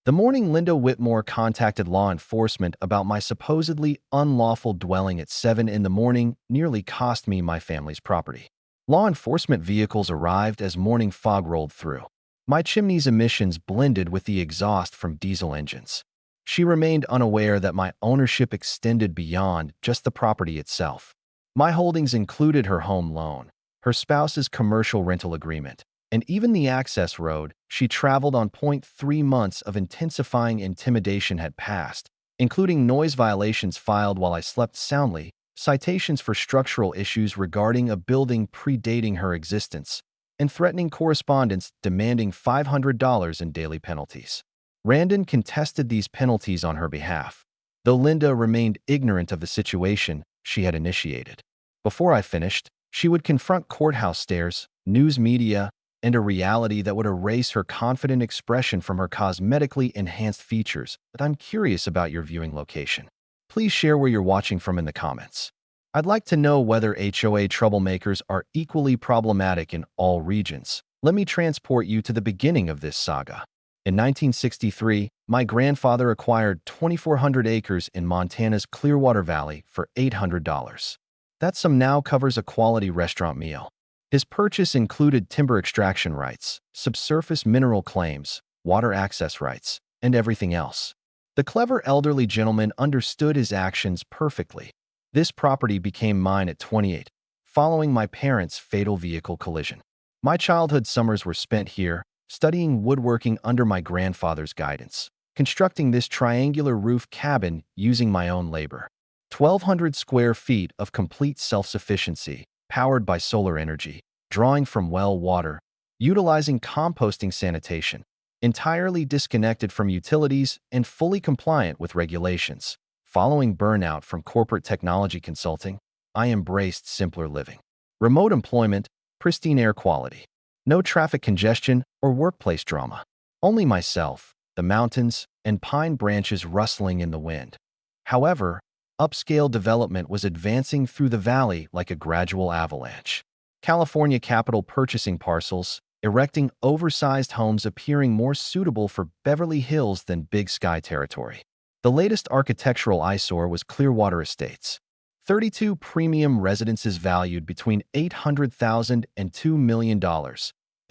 The morning Linda Whitmore contacted law enforcement about my supposedly unlawful dwelling at 7 in the morning nearly cost me my family's property. Law enforcement vehicles arrived as morning fog rolled through. My chimney's emissions blended with the exhaust from diesel engines. She remained unaware that my ownership extended beyond just the property itself. My holdings included her home loan, her spouse's commercial rental agreement, and even the access road she traveled on. 3 months of intensifying intimidation had passed, including noise violations filed while I slept soundly, citations for structural issues regarding a building predating her existence, and threatening correspondence demanding $500 in daily penalties. Randon contested these penalties on her behalf, though Linda remained ignorant of the situation she had initiated. Before I finished, she would confront courthouse stairs, news media, and a reality that would erase her confident expression from her cosmetically enhanced features. But I'm curious about your viewing location. Please share where you're watching from in the comments. I'd like to know whether HOA troublemakers are equally problematic in all regions. Let me transport you to the beginning of this saga. In 1963, my grandfather acquired 2,400 acres in Montana's Clearwater Valley for $800. That sum now covers a quality restaurant meal. His purchase included timber extraction rights, subsurface mineral claims, water access rights, and everything else. The clever elderly gentleman understood his actions perfectly. This property became mine at 28, following my parents' fatal vehicle collision. My childhood summers were spent here, studying woodworking under my grandfather's guidance, constructing this triangular roof cabin using my own labor. 1,200 square feet of complete self-sufficiency, powered by solar energy, drawing from well water, utilizing composting sanitation, entirely disconnected from utilities and fully compliant with regulations. Following burnout from corporate technology consulting, I embraced simpler living. Remote employment, pristine air quality, no traffic congestion or workplace drama. Only myself, the mountains, and pine branches rustling in the wind. However, upscale development was advancing through the valley like a gradual avalanche. California capital purchasing parcels, erecting oversized homes appearing more suitable for Beverly Hills than Big Sky territory. The latest architectural eyesore was Clearwater Estates. 32 premium residences valued between $800,000 and $2 million,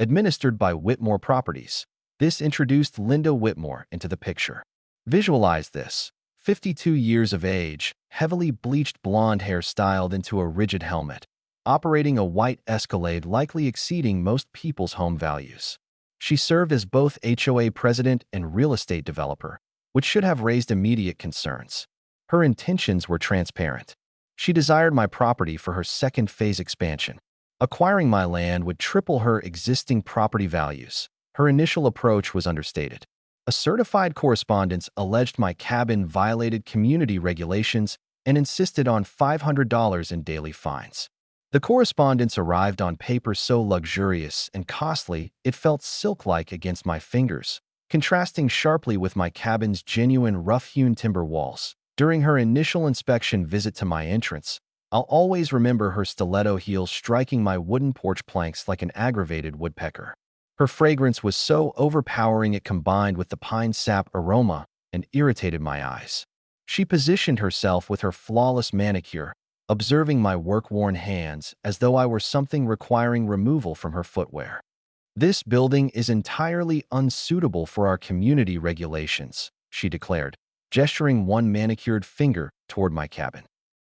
administered by Whitmore Properties. This introduced Linda Whitmore into the picture. Visualize this: 52 years of age, heavily bleached blonde hair styled into a rigid helmet, operating a white Escalade likely exceeding most people's home values. She served as both HOA president and real estate developer, which should have raised immediate concerns. Her intentions were transparent. She desired my property for her second-phase expansion. Acquiring my land would triple her existing property values. Her initial approach was understated. A certified correspondent alleged my cabin violated community regulations and insisted on $500 in daily fines. The correspondence arrived on paper so luxurious and costly it felt silk-like against my fingers, contrasting sharply with my cabin's genuine rough-hewn timber walls. During her initial inspection visit to my entrance, I'll always remember her stiletto heels striking my wooden porch planks like an aggravated woodpecker. Her fragrance was so overpowering it combined with the pine sap aroma and irritated my eyes. She positioned herself with her flawless manicure, observing my work-worn hands as though I were something requiring removal from her footwear. "This building is entirely unsuitable for our community regulations," she declared, gesturing one manicured finger toward my cabin.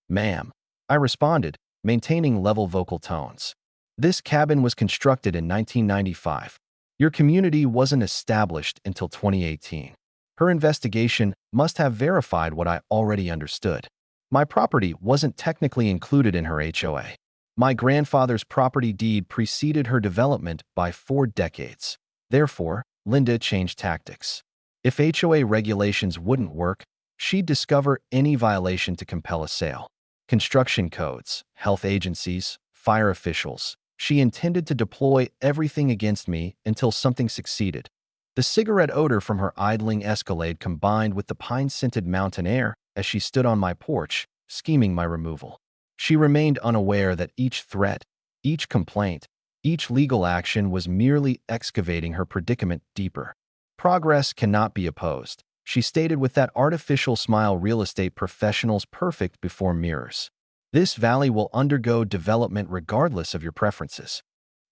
"Ma'am," I responded, maintaining level vocal tones. "This cabin was constructed in 1995. Your community wasn't established until 2018. Her investigation must have verified what I already understood. My property wasn't technically included in her HOA. My grandfather's property deed preceded her development by 4 decades. Therefore, Linda changed tactics. If HOA regulations wouldn't work, she'd discover any violation to compel a sale. Construction codes, health agencies, fire officials. She intended to deploy everything against me until something succeeded. The cigarette odor from her idling Escalade combined with the pine-scented mountain air as she stood on my porch, scheming my removal. She remained unaware that each threat, each complaint, each legal action was merely excavating her predicament deeper. Progress cannot be opposed, she stated with that artificial smile real estate professionals perfect before mirrors. This valley will undergo development regardless of your preferences.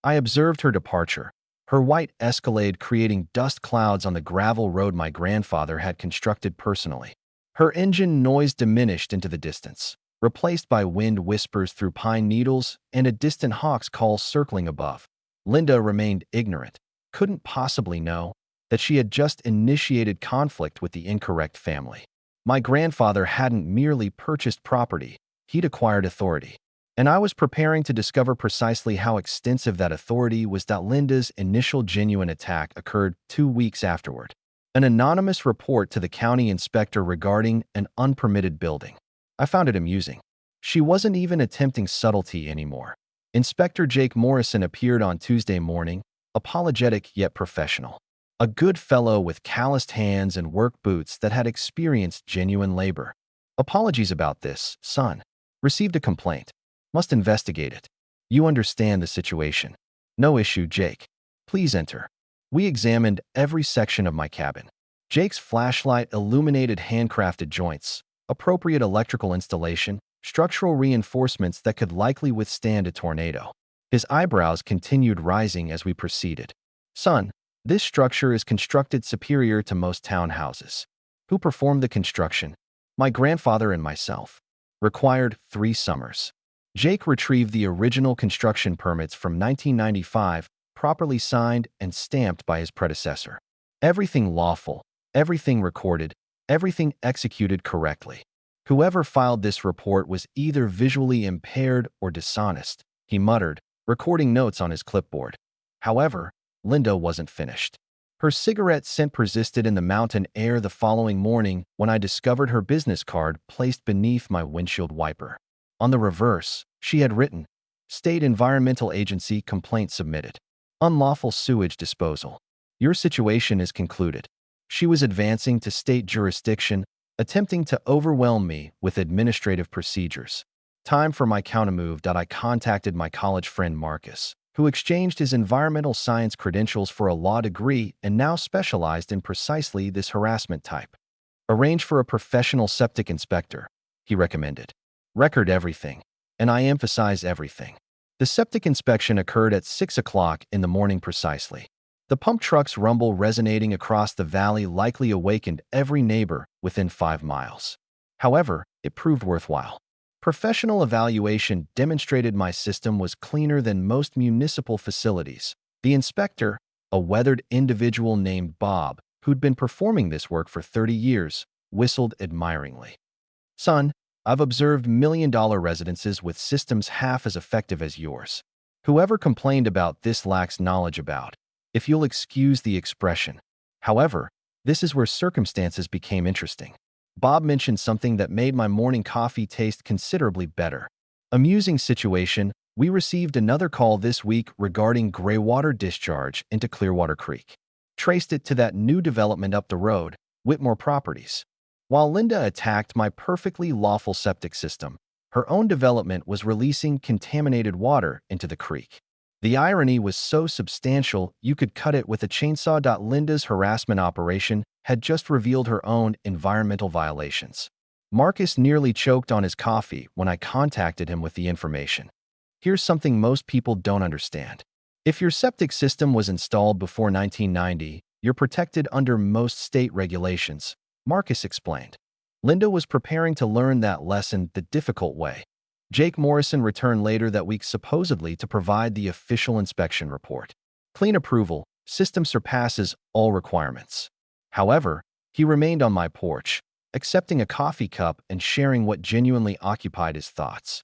I observed her departure, her white Escalade creating dust clouds on the gravel road my grandfather had constructed personally. Her engine noise diminished into the distance, replaced by wind whispers through pine needles and a distant hawk's call circling above. Linda remained ignorant, couldn't possibly know that she had just initiated conflict with the incorrect family. My grandfather hadn't merely purchased property, he'd acquired authority. And I was preparing to discover precisely how extensive that authority was. Linda's initial genuine attack occurred 2 weeks afterward. An anonymous report to the county inspector regarding an unpermitted building. I found it amusing. She wasn't even attempting subtlety anymore. Inspector Jake Morrison appeared on Tuesday morning, apologetic yet professional. A good fellow with calloused hands and work boots that had experienced genuine labor. Apologies about this, son. Received a complaint. Must investigate it. You understand the situation. No issue, Jake. Please enter. We examined every section of my cabin. Jake's flashlight illuminated handcrafted joints, appropriate electrical installation, structural reinforcements that could likely withstand a tornado. His eyebrows continued rising as we proceeded. Son, this structure is constructed superior to most townhouses. Who performed the construction? My grandfather and myself. Required 3 summers. Jake retrieved the original construction permits from 1995, properly signed and stamped by his predecessor. Everything lawful, everything recorded, everything executed correctly. Whoever filed this report was either visually impaired or dishonest, he muttered, recording notes on his clipboard. However, Linda wasn't finished. Her cigarette scent persisted in the mountain air the following morning when I discovered her business card placed beneath my windshield wiper. On the reverse, she had written, State Environmental Agency complaint submitted. Unlawful sewage disposal. Your situation is concluded. She was advancing to state jurisdiction, attempting to overwhelm me with administrative procedures. Time for my countermove. I contacted my college friend Marcus, who exchanged his environmental science credentials for a law degree and now specialized in precisely this harassment type. Arrange for a professional septic inspector, he recommended. Record everything, and I emphasize everything. The septic inspection occurred at 6 o'clock in the morning precisely. The pump truck's rumble resonating across the valley likely awakened every neighbor within 5 miles. However, it proved worthwhile. Professional evaluation demonstrated my system was cleaner than most municipal facilities. The inspector, a weathered individual named Bob, who'd been performing this work for 30 years, whistled admiringly. Son, I've observed million-dollar residences with systems half as effective as yours. Whoever complained about this lacks knowledge about, if you'll excuse the expression. However, this is where circumstances became interesting. Bob mentioned something that made my morning coffee taste considerably better. Amusing situation, we received another call this week regarding gray water discharge into Clearwater Creek. Traced it to that new development up the road, Whitmore Properties. While Linda attacked my perfectly lawful septic system, her own development was releasing contaminated water into the creek. The irony was so substantial you could cut it with a chainsaw. Linda's harassment operation had just revealed her own environmental violations. Marcus nearly choked on his coffee when I contacted him with the information. Here's something most people don't understand. If your septic system was installed before 1990, you're protected under most state regulations, Marcus explained. Linda was preparing to learn that lesson the difficult way. Jake Morrison returned later that week supposedly to provide the official inspection report. Clean approval, system surpasses all requirements. However, he remained on my porch, accepting a coffee cup and sharing what genuinely occupied his thoughts.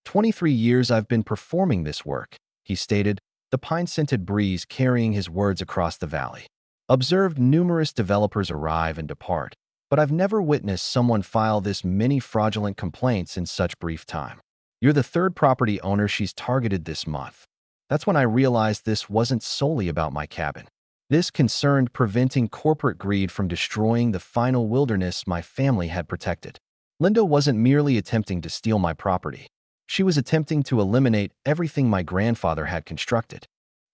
23 years I've been performing this work, he stated, the pine-scented breeze carrying his words across the valley. Observed numerous developers arrive and depart, but I've never witnessed someone file this many fraudulent complaints in such brief time. You're the 3rd property owner she's targeted this month. That's when I realized this wasn't solely about my cabin. This concerned preventing corporate greed from destroying the final wilderness my family had protected. Linda wasn't merely attempting to steal my property. She was attempting to eliminate everything my grandfather had constructed.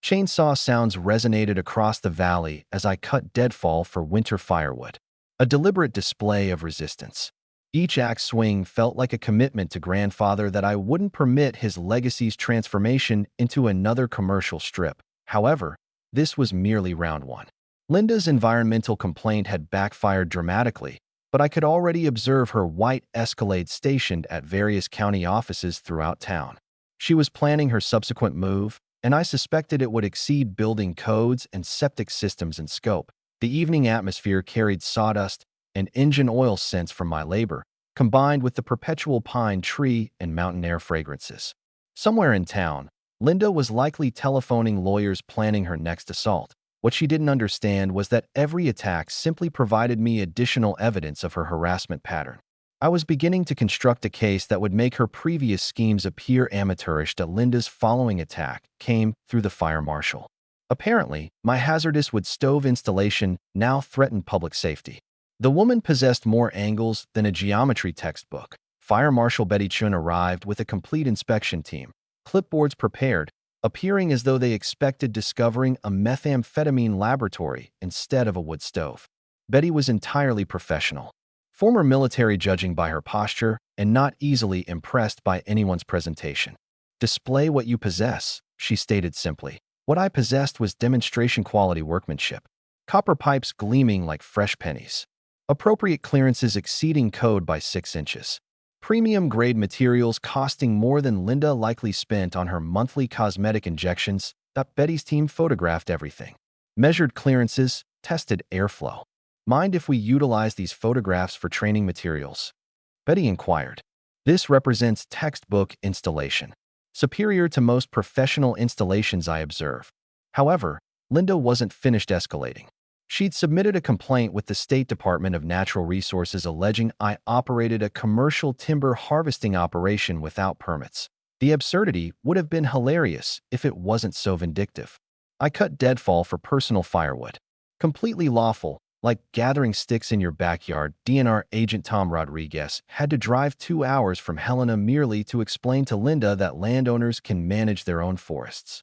Chainsaw sounds resonated across the valley as I cut deadfall for winter firewood, a deliberate display of resistance. Each axe swing felt like a commitment to grandfather that I wouldn't permit his legacy's transformation into another commercial strip. However, this was merely round one. Linda's environmental complaint had backfired dramatically, but I could already observe her white Escalade stationed at various county offices throughout town. She was planning her subsequent move, and I suspected it would exceed building codes and septic systems in scope. The evening atmosphere carried sawdust and engine oil scents from my labor, combined with the perpetual pine tree and mountain air fragrances. Somewhere in town, Linda was likely telephoning lawyers planning her next assault. What she didn't understand was that every attack simply provided me additional evidence of her harassment pattern. I was beginning to construct a case that would make her previous schemes appear amateurish. That Linda's following attack came through the fire marshal. Apparently, my hazardous wood stove installation now threatened public safety. The woman possessed more angles than a geometry textbook. Fire Marshal Betty Chun arrived with a complete inspection team, clipboards prepared, appearing as though they expected discovering a methamphetamine laboratory instead of a wood stove. Betty was entirely professional. Former military, judging by her posture, and not easily impressed by anyone's presentation. "Display what you possess," she stated simply. What I possessed was demonstration quality workmanship. Copper pipes gleaming like fresh pennies. Appropriate clearances exceeding code by 6 inches. Premium grade materials costing more than Linda likely spent on her monthly cosmetic injections. Betty's team photographed everything. Measured clearances, tested airflow. "Mind if we utilize these photographs for training materials?" Betty inquired. "This represents textbook installation, superior to most professional installations I observe." However, Linda wasn't finished escalating. She'd submitted a complaint with the State Department of Natural Resources alleging I operated a commercial timber harvesting operation without permits. The absurdity would have been hilarious if it wasn't so vindictive. I cut deadfall for personal firewood. Completely lawful, like gathering sticks in your backyard. DNR agent Tom Rodriguez had to drive 2 hours from Helena merely to explain to Linda that landowners can manage their own forests.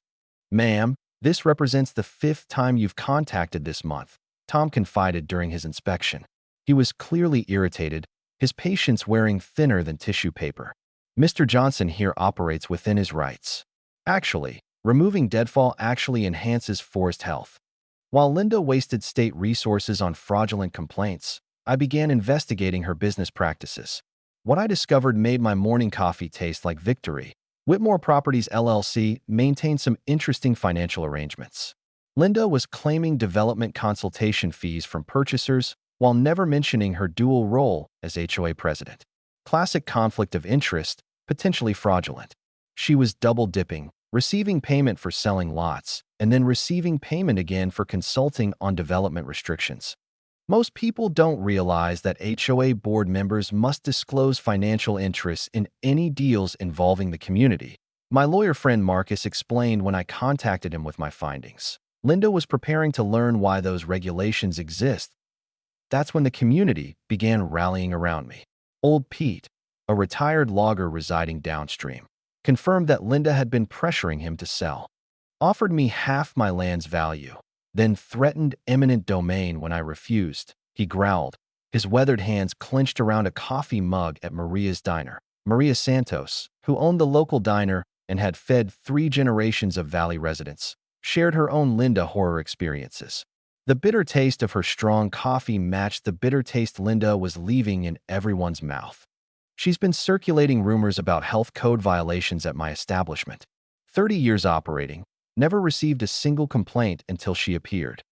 "Ma'am, this represents the 5th time you've contacted this month," Tom confided during his inspection. He was clearly irritated, his patience wearing thinner than tissue paper. "Mr. Johnson here operates within his rights. Actually, removing deadfall actually enhances forest health." While Linda wasted state resources on fraudulent complaints, I began investigating her business practices. What I discovered made my morning coffee taste like victory. Whitmore Properties LLC maintained some interesting financial arrangements. Linda was claiming development consultation fees from purchasers while never mentioning her dual role as HOA president. Classic conflict of interest, potentially fraudulent. She was double-dipping, receiving payment for selling lots, and then receiving payment again for consulting on development restrictions. Most people don't realize that HOA board members must disclose financial interests in any deals involving the community. My lawyer friend Marcus explained when I contacted him with my findings. Linda was preparing to learn why those regulations exist. That's when the community began rallying around me. Old Pete, a retired logger residing downstream, confirmed that Linda had been pressuring him to sell. Offered me half my land's value, then threatened eminent domain when I refused. He growled, his weathered hands clenched around a coffee mug at Maria's diner. Maria Santos, who owned the local diner and had fed 3 generations of Valley residents, shared her own Linda horror experiences. The bitter taste of her strong coffee matched the bitter taste Linda was leaving in everyone's mouth. "She's been circulating rumors about health code violations at my establishment. 30 years operating, never received a single complaint until she appeared."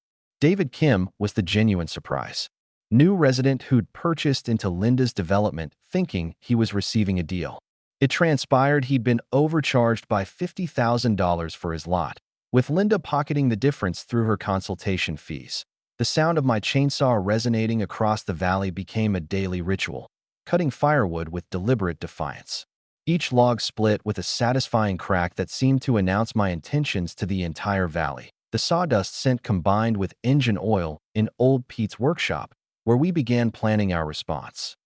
David Kim was the genuine surprise. New resident who'd purchased into Linda's development thinking he was receiving a deal. It transpired he'd been overcharged by $50,000 for his lot, with Linda pocketing the difference through her consultation fees. The sound of my chainsaw resonating across the valley became a daily ritual, cutting firewood with deliberate defiance. Each log split with a satisfying crack that seemed to announce my intentions to the entire valley. The sawdust scent combined with engine oil in Old Pete's workshop, where we began planning our response.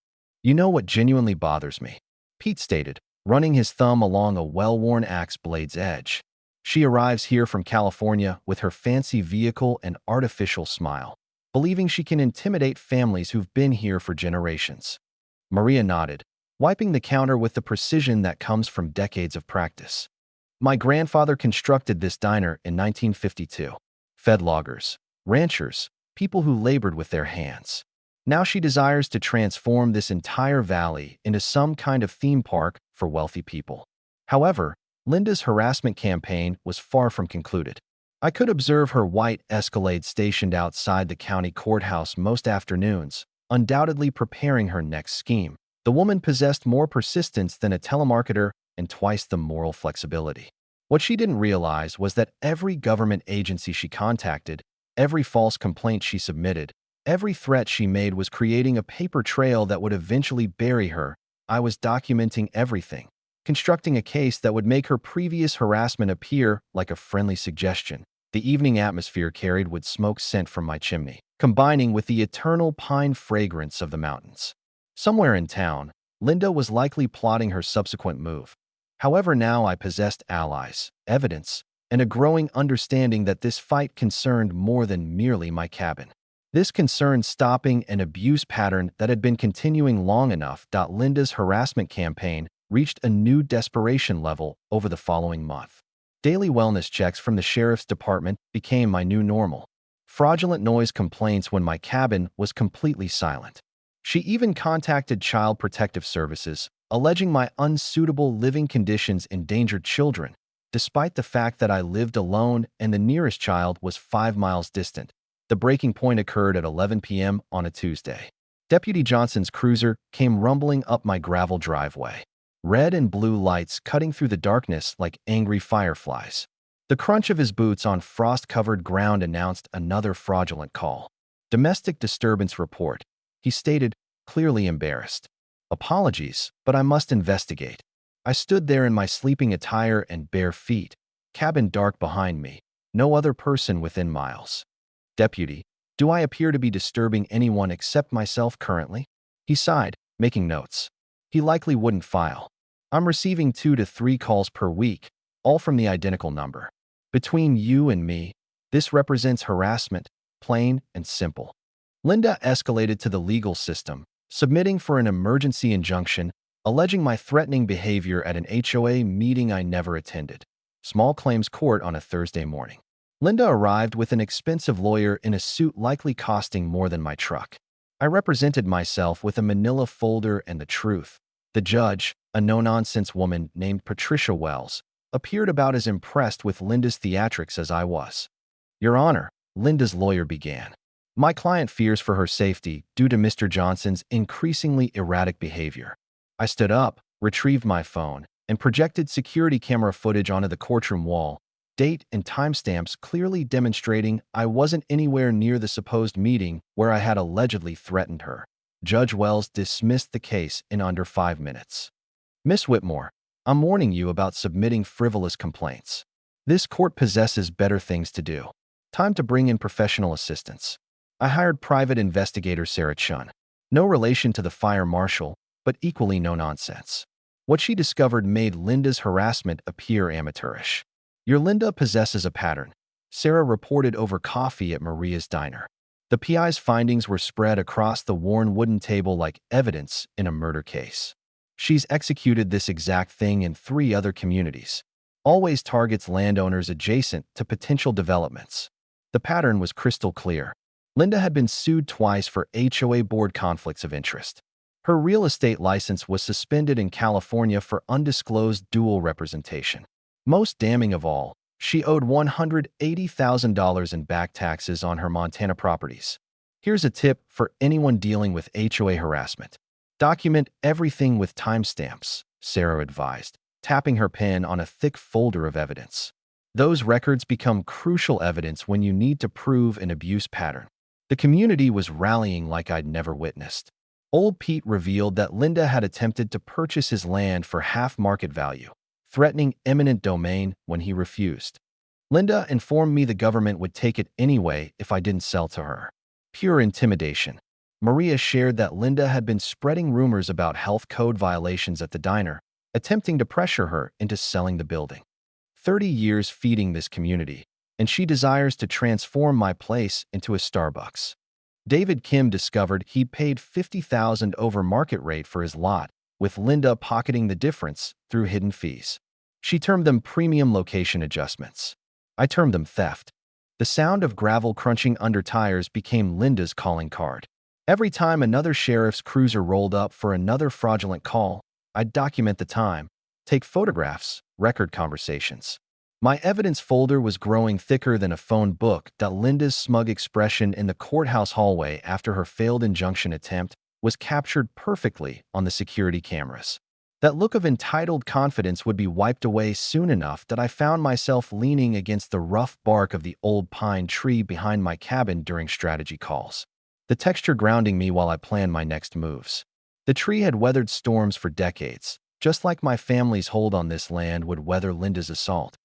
"You know what genuinely bothers me?" Pete stated, running his thumb along a well-worn axe blade's edge. She arrives here from California with her fancy vehicle and artificial smile, believing she can intimidate families who've been here for generations. Maria nodded, wiping the counter with the precision that comes from decades of practice. My grandfather constructed this diner in 1952. Fed loggers, ranchers, people who labored with their hands. Now she desires to transform this entire valley into some kind of theme park for wealthy people. However, Linda's harassment campaign was far from concluded. I could observe her white Escalade stationed outside the county courthouse most afternoons, undoubtedly preparing her next scheme. The woman possessed more persistence than a telemarketer and twice the moral flexibility. What she didn't realize was that every government agency she contacted, every false complaint she submitted, every threat she made was creating a paper trail that would eventually bury her. I was documenting everything, constructing a case that would make her previous harassment appear like a friendly suggestion. The evening atmosphere carried with smoke scent from my chimney, combining with the eternal pine fragrance of the mountains. Somewhere in town, Linda was likely plotting her subsequent move. However, now I possessed allies, evidence, and a growing understanding that this fight concerned more than merely my cabin. This concerned stopping an abuse pattern that had been continuing long enough. Linda's harassment campaign reached a new desperation level over the following month. Daily wellness checks from the sheriff's department became my new normal. Fraudulent noise complaints when my cabin was completely silent. She even contacted Child Protective Services, alleging my unsuitable living conditions endangered children, despite the fact that I lived alone and the nearest child was 5 miles distant. The breaking point occurred at 11 p.m. on a Tuesday. Deputy Johnson's cruiser came rumbling up my gravel driveway, red and blue lights cutting through the darkness like angry fireflies. The crunch of his boots on frost-covered ground announced another fraudulent call. Domestic disturbance report, he stated, clearly embarrassed. Apologies, but I must investigate. I stood there in my sleeping attire and bare feet, cabin dark behind me, no other person within miles. Deputy, do I appear to be disturbing anyone except myself currently? He sighed, making notes. He likely wouldn't file. I'm receiving 2 to 3 calls per week, all from the identical number. Between you and me, this represents harassment, plain and simple. Linda escalated to the legal system, submitting for an emergency injunction, alleging my threatening behavior at an HOA meeting I never attended. Small claims court on a Thursday morning. Linda arrived with an expensive lawyer in a suit likely costing more than my truck. I represented myself with a manila folder and the truth. The judge, a no-nonsense woman named Patricia Wells, appeared about as impressed with Linda's theatrics as I was. Your Honor, Linda's lawyer began. My client fears for her safety due to Mr. Johnson's increasingly erratic behavior. I stood up, retrieved my phone, and projected security camera footage onto the courtroom wall, date and timestamps clearly demonstrating I wasn't anywhere near the supposed meeting where I had allegedly threatened her. Judge Wells dismissed the case in under 5 minutes. Miss Whitmore, I'm warning you about submitting frivolous complaints. This court possesses better things to do. Time to bring in professional assistance. I hired private investigator Sarah Chun. No relation to the fire marshal, but equally no nonsense. What she discovered made Linda's harassment appear amateurish. Your Linda possesses a pattern, Sarah reported over coffee at Maria's diner. The PI's findings were spread across the worn wooden table like evidence in a murder case. She's executed this exact thing in 3 other communities. Always targets landowners adjacent to potential developments. The pattern was crystal clear. Linda had been sued twice for HOA board conflicts of interest. Her real estate license was suspended in California for undisclosed dual representation. Most damning of all, she owed $180,000 in back taxes on her Montana properties. Here's a tip for anyone dealing with HOA harassment. Document everything with timestamps, Sarah advised, tapping her pen on a thick folder of evidence. Those records become crucial evidence when you need to prove an abuse pattern. The community was rallying like I'd never witnessed. Old Pete revealed that Linda had attempted to purchase his land for half market value, threatening eminent domain when he refused. Linda informed me the government would take it anyway if I didn't sell to her. Pure intimidation. Maria shared that Linda had been spreading rumors about health code violations at the diner, attempting to pressure her into selling the building. 30 years feeding this community, and she desires to transform my place into a Starbucks. David Kim discovered he paid $50,000 over market rate for his lot, with Linda pocketing the difference through hidden fees. She termed them premium location adjustments. I termed them theft. The sound of gravel crunching under tires became Linda's calling card. Every time another sheriff's cruiser rolled up for another fraudulent call, I'd document the time, take photographs, record conversations. My evidence folder was growing thicker than a phone book. Linda's smug expression in the courthouse hallway after her failed injunction attempt was captured perfectly on the security cameras. That look of entitled confidence would be wiped away soon enough that I found myself leaning against the rough bark of the old pine tree behind my cabin during strategy calls, the texture grounding me while I planned my next moves. The tree had weathered storms for decades, just like my family's hold on this land would weather Linda's assault.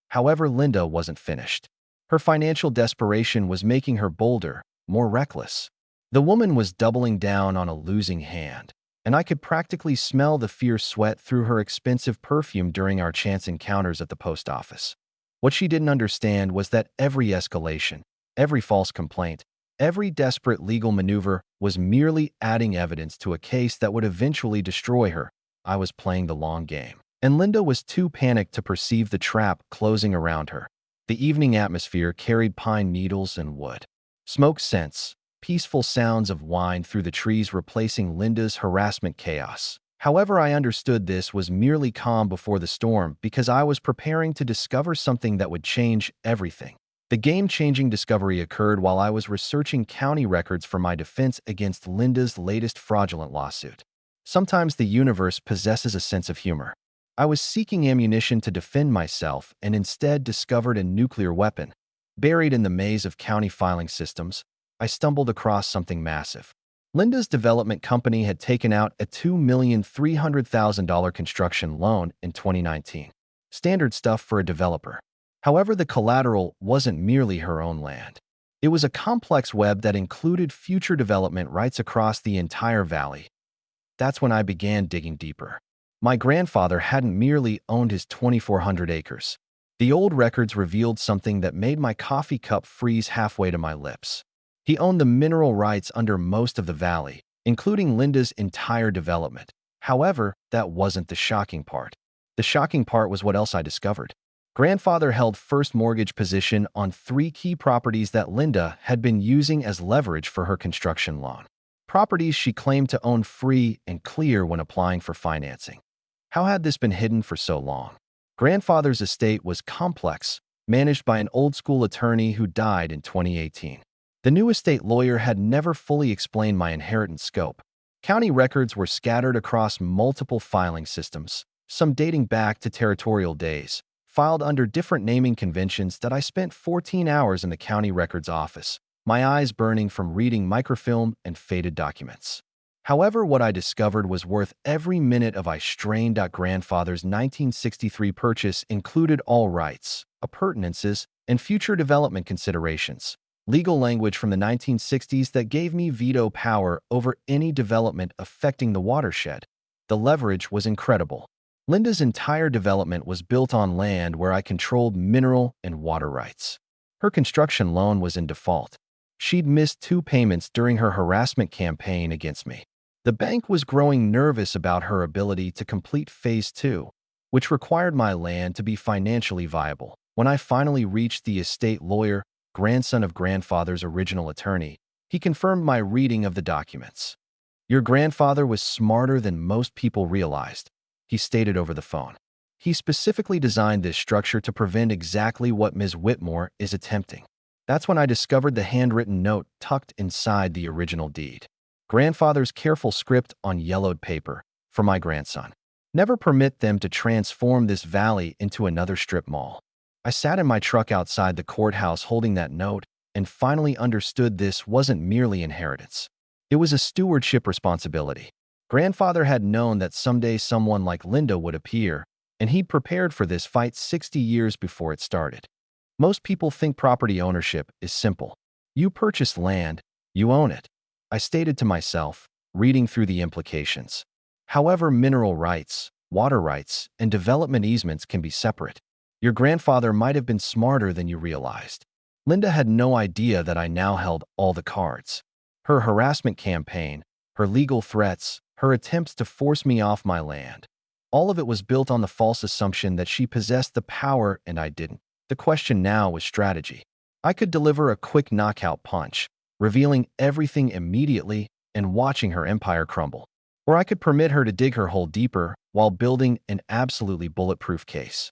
However, Linda wasn't finished. Her financial desperation was making her bolder, more reckless. The woman was doubling down on a losing hand, and I could practically smell the fierce sweat through her expensive perfume during our chance encounters at the post office. What she didn't understand was that every escalation, every false complaint, every desperate legal maneuver was merely adding evidence to a case that would eventually destroy her. I was playing the long game, and Linda was too panicked to perceive the trap closing around her. The evening atmosphere carried pine needles and wood. Smoke scents, peaceful sounds of wine through the trees replacing Linda's harassment chaos. However, I understood this was merely calm before the storm because I was preparing to discover something that would change everything. The game-changing discovery occurred while I was researching county records for my defense against Linda's latest fraudulent lawsuit. Sometimes the universe possesses a sense of humor. I was seeking ammunition to defend myself and instead discovered a nuclear weapon. Buried in the maze of county filing systems, I stumbled across something massive. Linda's development company had taken out a $2,300,000 construction loan in 2019. Standard stuff for a developer. However, the collateral wasn't merely her own land. It was a complex web that included future development rights across the entire valley. That's when I began digging deeper. My grandfather hadn't merely owned his 2,400 acres. The old records revealed something that made my coffee cup freeze halfway to my lips. He owned the mineral rights under most of the valley, including Linda's entire development. However, that wasn't the shocking part. The shocking part was what else I discovered. Grandfather held first mortgage position on 3 key properties that Linda had been using as leverage for her construction loan. Properties she claimed to own free and clear when applying for financing. How had this been hidden for so long? Grandfather's estate was complex, managed by an old-school attorney who died in 2018. The new estate lawyer had never fully explained my inheritance scope. County records were scattered across multiple filing systems, some dating back to territorial days, filed under different naming conventions that I spent 14 hours in the county records office, my eyes burning from reading microfilm and faded documents. However, what I discovered was worth every minute of I strained. Grandfather's 1963 purchase included all rights, appurtenances, and future development considerations. Legal language from the 1960s that gave me veto power over any development affecting the watershed. The leverage was incredible. Linda's entire development was built on land where I controlled mineral and water rights. Her construction loan was in default. She'd missed 2 payments during her harassment campaign against me. The bank was growing nervous about her ability to complete Phase 2, which required my land to be financially viable. When I finally reached the estate lawyer, grandson of grandfather's original attorney, he confirmed my reading of the documents. "Your grandfather was smarter than most people realized," he stated over the phone. "He specifically designed this structure to prevent exactly what Ms. Whitmore is attempting." That's when I discovered the handwritten note tucked inside the original deed. Grandfather's careful script on yellowed paper for my grandson. "Never permit them to transform this valley into another strip mall." I sat in my truck outside the courthouse holding that note and finally understood this wasn't merely inheritance. It was a stewardship responsibility. Grandfather had known that someday someone like Linda would appear, and he'd prepared for this fight 60 years before it started. Most people think property ownership is simple. You purchase land, you own it. I stated to myself, reading through the implications. However, mineral rights, water rights, and development easements can be separate. Your grandfather might have been smarter than you realized. Linda had no idea that I now held all the cards. Her harassment campaign, her legal threats, her attempts to force me off my land. All of it was built on the false assumption that she possessed the power and I didn't. The question now was strategy. I could deliver a quick knockout punch, revealing everything immediately and watching her empire crumble. Or I could permit her to dig her hole deeper while building an absolutely bulletproof case.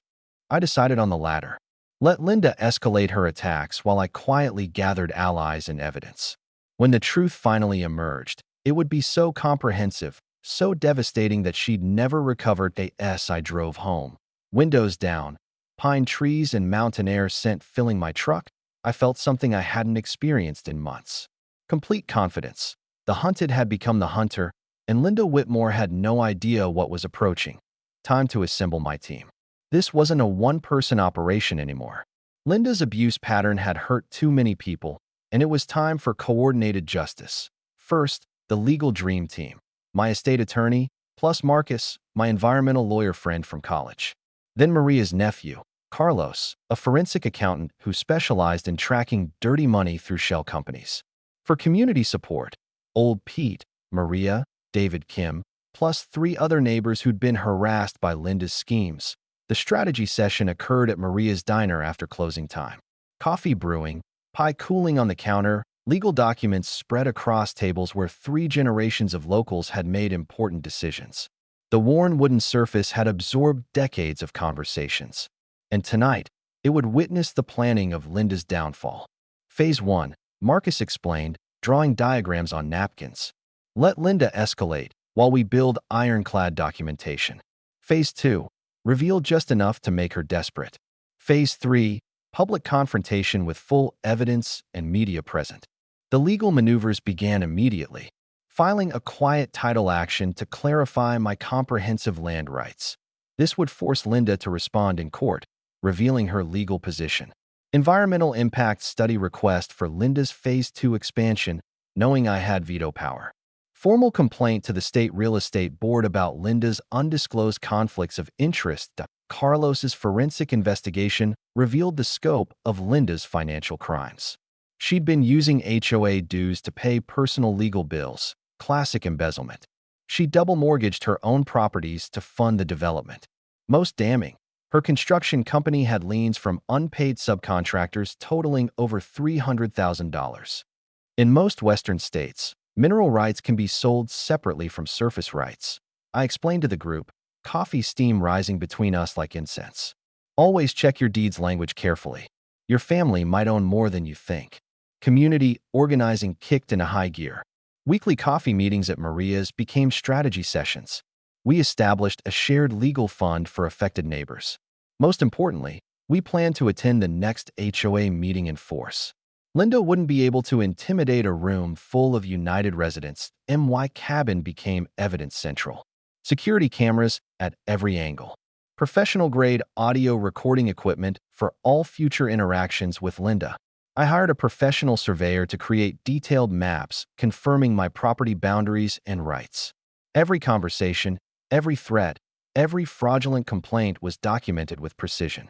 I decided on the latter. Let Linda escalate her attacks while I quietly gathered allies and evidence. When the truth finally emerged, it would be so comprehensive, so devastating that she'd never recover. I drove home. Windows down, pine trees and mountain air scent filling my truck. I felt something I hadn't experienced in months. Complete confidence. The hunted had become the hunter, and Linda Whitmore had no idea what was approaching. Time to assemble my team. This wasn't a one-person operation anymore. Linda's abuse pattern had hurt too many people, and it was time for coordinated justice. First, the legal dream team. My estate attorney, plus Marcus, my environmental lawyer friend from college. Then Maria's nephew, Carlos, a forensic accountant who specialized in tracking dirty money through shell companies. For community support, old Pete, Maria, David Kim, plus 3 other neighbors who'd been harassed by Linda's schemes. The strategy session occurred at Maria's diner after closing time. Coffee brewing, pie cooling on the counter, legal documents spread across tables where 3 generations of locals had made important decisions. The worn wooden surface had absorbed decades of conversations. And tonight, it would witness the planning of Linda's downfall. Phase 1, Marcus explained, drawing diagrams on napkins. Let Linda escalate while we build ironclad documentation. Phase 2, reveal just enough to make her desperate. Phase 3, public confrontation with full evidence and media present. The legal maneuvers began immediately, filing a quiet title action to clarify my comprehensive land rights. This would force Linda to respond in court, revealing her legal position. Environmental impact study request for Linda's Phase 2 expansion, knowing I had veto power. Formal complaint to the State Real Estate Board about Linda's undisclosed conflicts of interest. Carlos's forensic investigation revealed the scope of Linda's financial crimes. She'd been using HOA dues to pay personal legal bills, classic embezzlement. She double-mortgaged her own properties to fund the development. Most damning, her construction company had liens from unpaid subcontractors totaling over $300,000. In most Western states, mineral rights can be sold separately from surface rights. I explained to the group, coffee steam rising between us like incense. Always check your deeds language carefully. Your family might own more than you think. Community organizing kicked into high gear. Weekly coffee meetings at Maria's became strategy sessions. We established a shared legal fund for affected neighbors. Most importantly, we planned to attend the next HOA meeting in force. Linda wouldn't be able to intimidate a room full of United residents. My cabin became evidence central. Security cameras at every angle. Professional-grade audio recording equipment for all future interactions with Linda. I hired a professional surveyor to create detailed maps confirming my property boundaries and rights. Every conversation, every threat, every fraudulent complaint was documented with precision.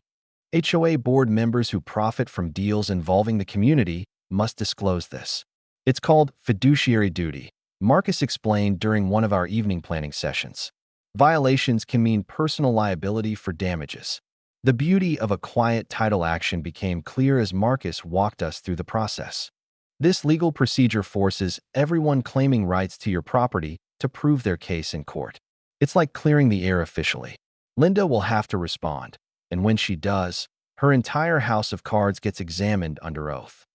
HOA board members who profit from deals involving the community must disclose this. It's called fiduciary duty, Marcus explained during one of our evening planning sessions. Violations can mean personal liability for damages. The beauty of a quiet title action became clear as Marcus walked us through the process. This legal procedure forces everyone claiming rights to your property to prove their case in court. It's like clearing the air officially. Linda will have to respond. And when she does, her entire house of cards gets examined under oath.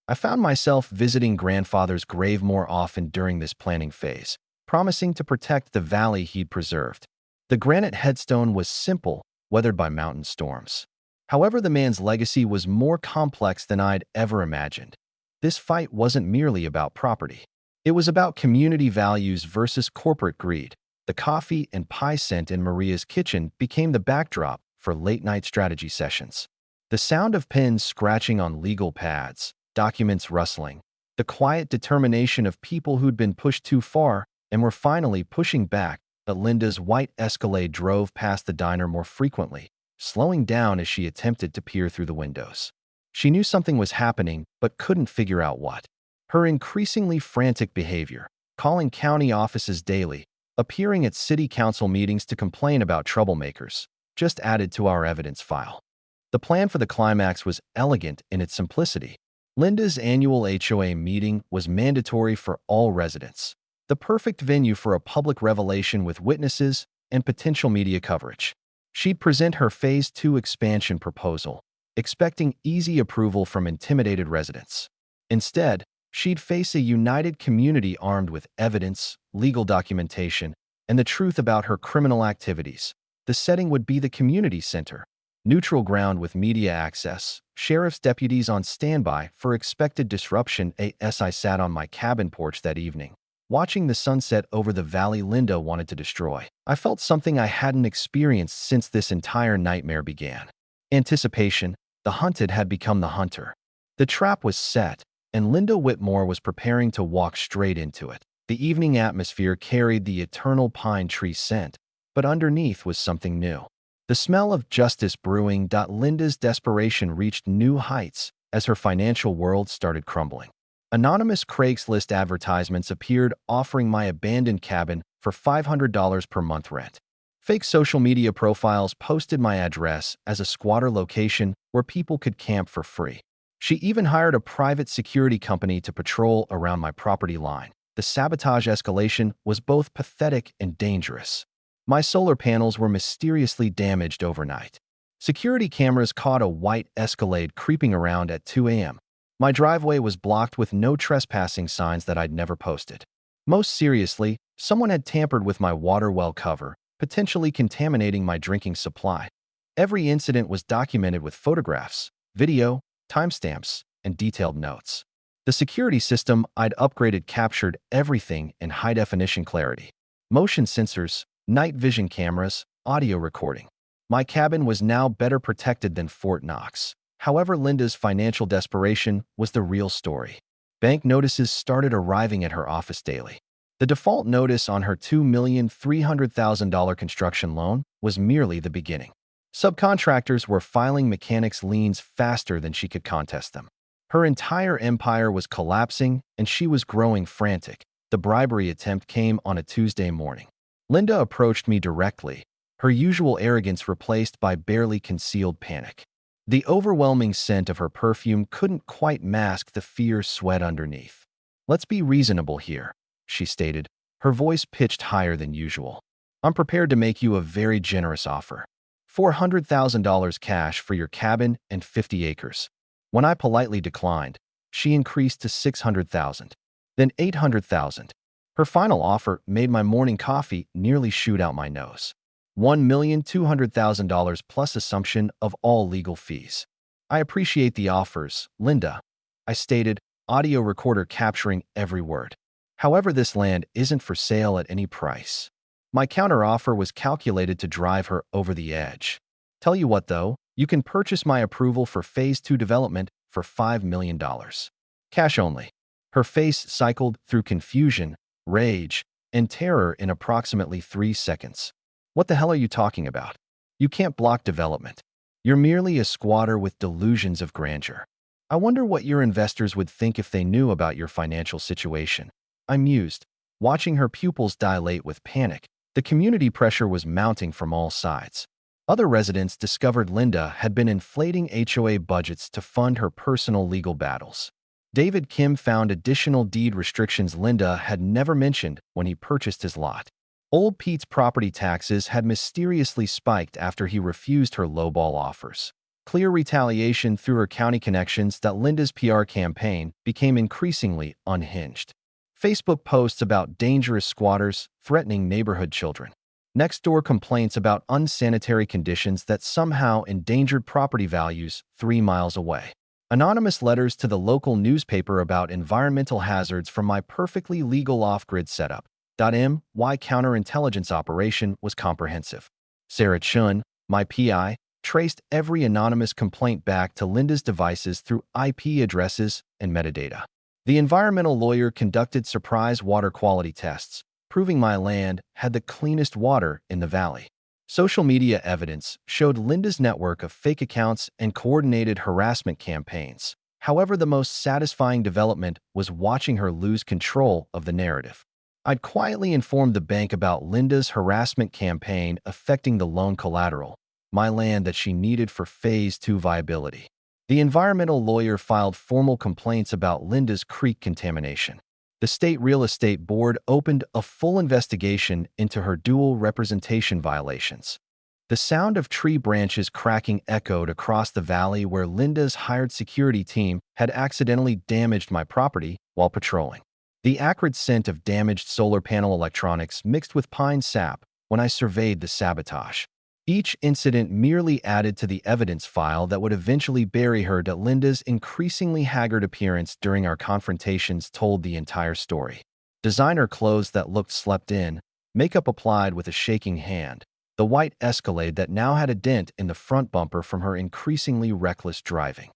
I found myself visiting grandfather's grave more often during this planning phase, promising to protect the valley he'd preserved. The granite headstone was simple, weathered by mountain storms. However, the man's legacy was more complex than I'd ever imagined. This fight wasn't merely about property. It was about community values versus corporate greed. The coffee and pie scent in Maria's kitchen became the backdrop for late-night strategy sessions. The sound of pens scratching on legal pads, documents rustling, the quiet determination of people who'd been pushed too far and were finally pushing back. But Linda's white Escalade drove past the diner more frequently, slowing down as she attempted to peer through the windows. She knew something was happening, but couldn't figure out what. Her increasingly frantic behavior, calling county offices daily, appearing at city council meetings to complain about troublemakers, just added to our evidence file. The plan for the climax was elegant in its simplicity. Linda's annual HOA meeting was mandatory for all residents, the perfect venue for a public revelation with witnesses and potential media coverage. She'd present her Phase 2 expansion proposal, expecting easy approval from intimidated residents. Instead, she'd face a united community armed with evidence, legal documentation, and the truth about her criminal activities. The setting would be the community center, neutral ground with media access, sheriff's deputies on standby for expected disruption. As I sat on my cabin porch that evening, watching the sunset over the valley Linda wanted to destroy, I felt something I hadn't experienced since this entire nightmare began. Anticipation. The hunted had become the hunter. The trap was set, and Linda Whitmore was preparing to walk straight into it. The evening atmosphere carried the eternal pine tree scent, but underneath was something new. The smell of justice brewing. Linda's desperation reached new heights as her financial world started crumbling. Anonymous Craigslist advertisements appeared offering my abandoned cabin for $500 per month rent. Fake social media profiles posted my address as a squatter location where people could camp for free. She even hired a private security company to patrol around my property line. The sabotage escalation was both pathetic and dangerous. My solar panels were mysteriously damaged overnight. Security cameras caught a white Escalade creeping around at 2 a.m. My driveway was blocked with no trespassing signs that I'd never posted. Most seriously, someone had tampered with my water well cover, potentially contaminating my drinking supply. Every incident was documented with photographs, video, timestamps, and detailed notes. The security system I'd upgraded captured everything in high-definition clarity. Motion sensors, night vision cameras, audio recording. My cabin was now better protected than Fort Knox. However, Linda's financial desperation was the real story. Bank notices started arriving at her office daily. The default notice on her $2,300,000 construction loan was merely the beginning. Subcontractors were filing mechanics' liens faster than she could contest them. Her entire empire was collapsing, and she was growing frantic. The bribery attempt came on a Tuesday morning. Linda approached me directly, her usual arrogance replaced by barely concealed panic. The overwhelming scent of her perfume couldn't quite mask the fierce sweat underneath. "Let's be reasonable here," she stated, her voice pitched higher than usual. "I'm prepared to make you a very generous offer. $400,000 cash for your cabin and 50 acres. When I politely declined, she increased to $600,000, then $800,000. Her final offer made my morning coffee nearly shoot out my nose. $1,200,000 plus assumption of all legal fees. "I appreciate the offers, Linda," I stated, audio recorder capturing every word. "However, this land isn't for sale at any price." My counteroffer was calculated to drive her over the edge. "Tell you what, though, you can purchase my approval for Phase 2 development for $5 million. Cash only." Her face cycled through confusion, rage, and terror in approximately 3 seconds. "What the hell are you talking about? You can't block development. You're merely a squatter with delusions of grandeur. I wonder what your investors would think if they knew about your financial situation." I mused, watching her pupils dilate with panic. The community pressure was mounting from all sides. Other residents discovered Linda had been inflating HOA budgets to fund her personal legal battles. David Kim found additional deed restrictions Linda had never mentioned when he purchased his lot. Old Pete's property taxes had mysteriously spiked after he refused her lowball offers. Clear retaliation through her county connections that Linda's PR campaign became increasingly unhinged. Facebook posts about dangerous squatters threatening neighborhood children. Next-door complaints about unsanitary conditions that somehow endangered property values 3 miles away. Anonymous letters to the local newspaper about environmental hazards from my perfectly legal off-grid setup. My counterintelligence operation was comprehensive. Sarah Chun, my PI, traced every anonymous complaint back to Linda's devices through IP addresses and metadata. The environmental lawyer conducted surprise water quality tests, proving my land had the cleanest water in the valley. Social media evidence showed Linda's network of fake accounts and coordinated harassment campaigns. However, the most satisfying development was watching her lose control of the narrative. I'd quietly informed the bank about Linda's harassment campaign affecting the loan collateral, my land that she needed for Phase 2 viability. The environmental lawyer filed formal complaints about Linda's creek contamination. The state real estate board opened a full investigation into her dual representation violations. The sound of tree branches cracking echoed across the valley where Linda's hired security team had accidentally damaged my property while patrolling. The acrid scent of damaged solar panel electronics mixed with pine sap when I surveyed the sabotage. Each incident merely added to the evidence file that would eventually bury her. Linda's increasingly haggard appearance during our confrontations told the entire story. Designer clothes that looked slept in, makeup applied with a shaking hand, the white Escalade that now had a dent in the front bumper from her increasingly reckless driving.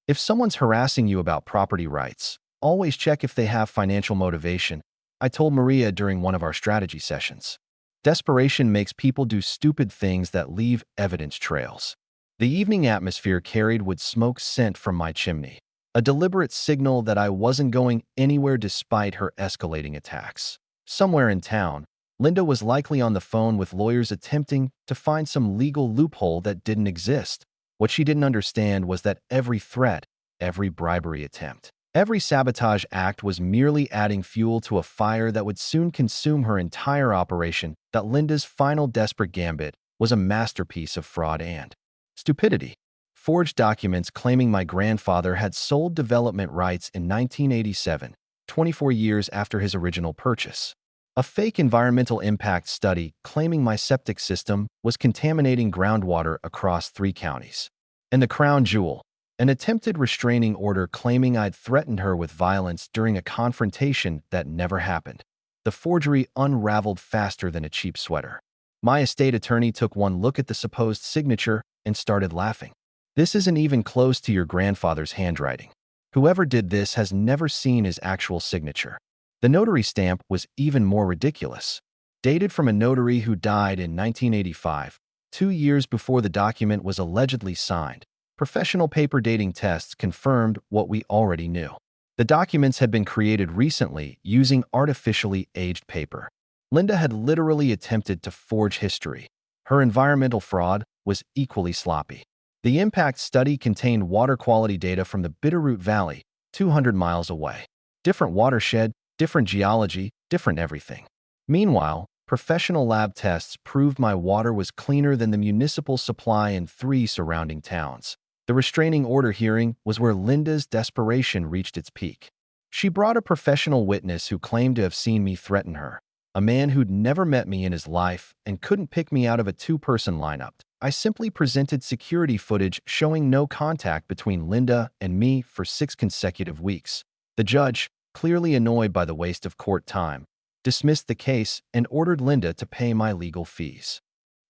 If someone's harassing you about property rights, always check if they have financial motivation, I told Maria during one of our strategy sessions. Desperation makes people do stupid things that leave evidence trails. The evening atmosphere carried wood smoke scent from my chimney, a deliberate signal that I wasn't going anywhere despite her escalating attacks. Somewhere in town, Linda was likely on the phone with lawyers attempting to find some legal loophole that didn't exist. What she didn't understand was that every threat, every bribery attempt, every sabotage act was merely adding fuel to a fire that would soon consume her entire operation. That Linda's final desperate gambit was a masterpiece of fraud and stupidity. Forged documents claiming my grandfather had sold development rights in 1987, 24 years after his original purchase. A fake environmental impact study claiming my septic system was contaminating groundwater across 3 counties. And the crown jewel, an attempted restraining order claiming I'd threatened her with violence during a confrontation that never happened. The forgery unraveled faster than a cheap sweater. My estate attorney took one look at the supposed signature and started laughing. This isn't even close to your grandfather's handwriting. Whoever did this has never seen his actual signature. The notary stamp was even more ridiculous. Dated from a notary who died in 1985, 2 years before the document was allegedly signed. Professional paper dating tests confirmed what we already knew. The documents had been created recently using artificially aged paper. Linda had literally attempted to forge history. Her environmental fraud was equally sloppy. The impact study contained water quality data from the Bitterroot Valley, 200 miles away. Different watershed, different geology, different everything. Meanwhile, professional lab tests proved my water was cleaner than the municipal supply in 3 surrounding towns. The restraining order hearing was where Linda's desperation reached its peak. She brought a professional witness who claimed to have seen me threaten her, a man who'd never met me in his life and couldn't pick me out of a 2-person lineup. I simply presented security footage showing no contact between Linda and me for 6 consecutive weeks. The judge, clearly annoyed by the waste of court time, dismissed the case and ordered Linda to pay my legal fees.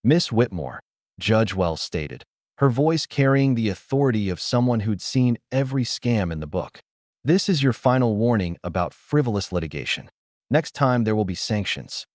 Miss Whitmore, Judge Wells stated, her voice carrying the authority of someone who'd seen every scam in the book. This is your final warning about frivolous litigation. Next time there will be sanctions.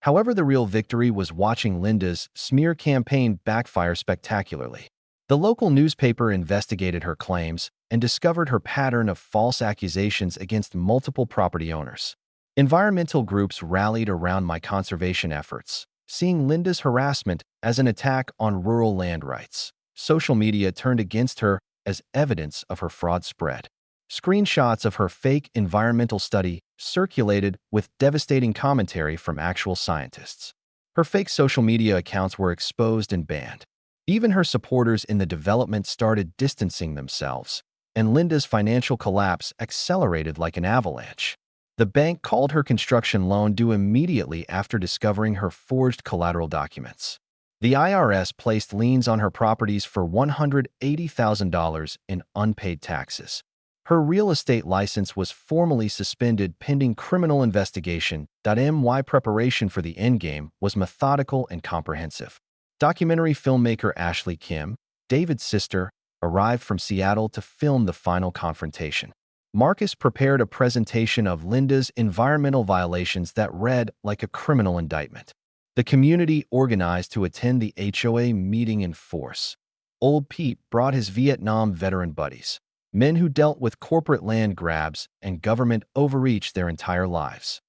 However, the real victory was watching Linda's smear campaign backfire spectacularly. The local newspaper investigated her claims and discovered her pattern of false accusations against multiple property owners. Environmental groups rallied around my conservation efforts, seeing Linda's harassment as an attack on rural land rights. Social media turned against her as evidence of her fraud spread. Screenshots of her fake environmental study circulated with devastating commentary from actual scientists. Her fake social media accounts were exposed and banned. Even her supporters in the development started distancing themselves, and Linda's financial collapse accelerated like an avalanche. The bank called her construction loan due immediately after discovering her forged collateral documents. The IRS placed liens on her properties for $180,000 in unpaid taxes. Her real estate license was formally suspended pending criminal investigation. My preparation for the endgame was methodical and comprehensive. Documentary filmmaker Ashley Kim, David's sister, arrived from Seattle to film the final confrontation. Marcus prepared a presentation of Linda's environmental violations that read like a criminal indictment. The community organized to attend the HOA meeting in force. Old Pete brought his Vietnam veteran buddies, men who dealt with corporate land grabs and government overreach their entire lives.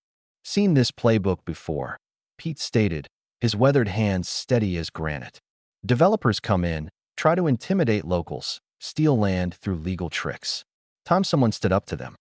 Seen this playbook before, Pete stated, his weathered hands steady as granite. Developers come in, try to intimidate locals, steal land through legal tricks. Time someone stood up to them.